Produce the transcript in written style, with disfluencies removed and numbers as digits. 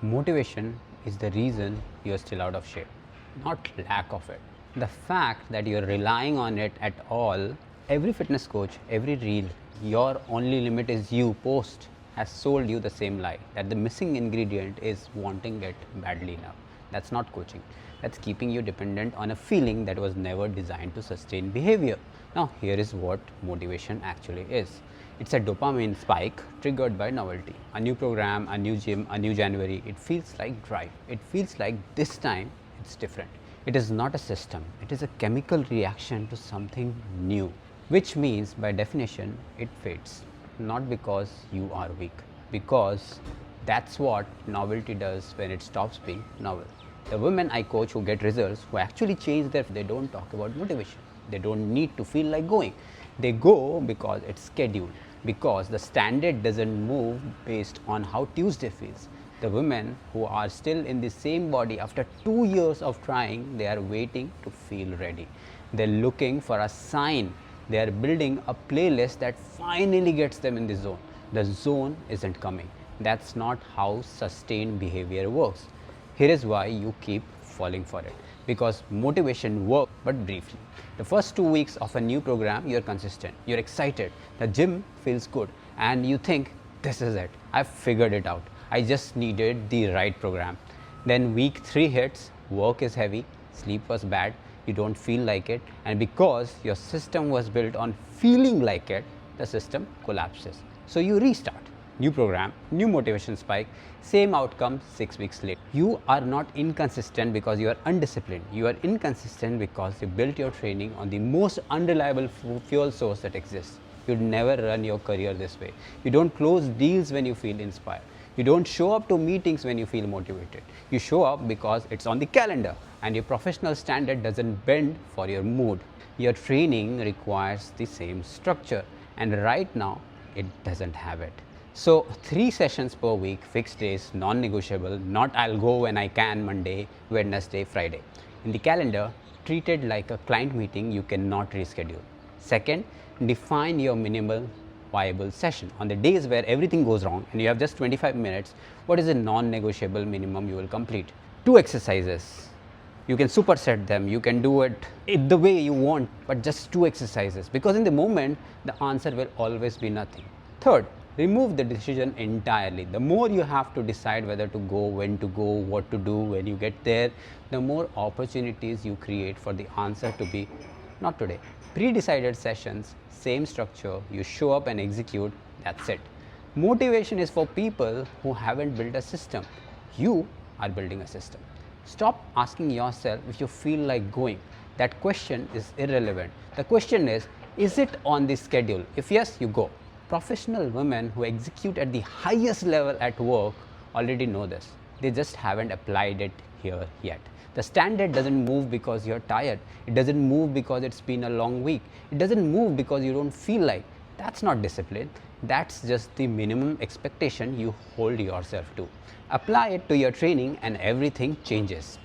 Motivation is the reason you're still out of shape, not lack of it. The fact that you're relying on it at all, every fitness coach, every reel, your only limit is you post has sold you the same lie that the missing ingredient is wanting it badly enough. That's not coaching. That's keeping you dependent on a feeling that was never designed to sustain behavior. Now, here is what motivation actually is. It's a dopamine spike triggered by novelty. A new program, a new gym, a new January. It feels like drive. It feels like this time it's different. It is not a system. It is a chemical reaction to something new, which means by definition it fades. Not because you are weak, because that's what novelty does when it stops being novel. The women I coach who get results, who actually change they don't talk about motivation. They don't need to feel like going. They go because it's scheduled, because the standard doesn't move based on how Tuesday feels. The women who are still in the same body after 2 years of trying, they are waiting to feel ready. They're looking for a sign. They are building a playlist that finally gets them in the zone. The zone isn't coming. That's not how sustained behavior works. Here is why you keep falling for it. Because motivation works, but briefly. The first 2 weeks of a new program, you're consistent, you're excited, the gym feels good, and you think, this is it, I've figured it out. I just needed the right program. Then week 3 hits, work is heavy, sleep was bad, you don't feel like it, and because your system was built on feeling like it, the system collapses. So you restart. New program, new motivation spike, same outcome 6 weeks later. You are not inconsistent because you are undisciplined. You are inconsistent because you built your training on the most unreliable fuel source that exists. You'd never run your career this way. You don't close deals when you feel inspired. You don't show up to meetings when you feel motivated. You show up because it's on the calendar and your professional standard doesn't bend for your mood. Your training requires the same structure, and right now it doesn't have it. So 3 sessions per week, fixed days, non-negotiable, not I'll go when I can Monday, Wednesday, Friday. In the calendar, treated like a client meeting you cannot reschedule. Second, define your minimal viable session. On the days where everything goes wrong and you have just 25 minutes, what is a non-negotiable minimum you will complete? 2 exercises. You can superset them, you can do it the way you want, but just 2 exercises, because in the moment, the answer will always be nothing. Third, remove the decision entirely. The more you have to decide whether to go, when to go, what to do when you get there, the more opportunities you create for the answer to be not today. Pre-decided sessions, same structure, you show up and execute, that's it. Motivation is for people who haven't built a system. You are building a system. Stop asking yourself if you feel like going. That question is irrelevant. The question is it on the schedule? If yes, you go. Professional women who execute at the highest level at work already know this. They just haven't applied it here yet. The standard doesn't move because you're tired. It doesn't move because it's been a long week. It doesn't move because you don't feel like. That's not discipline. That's just the minimum expectation you hold yourself to. Apply it to your training and everything changes.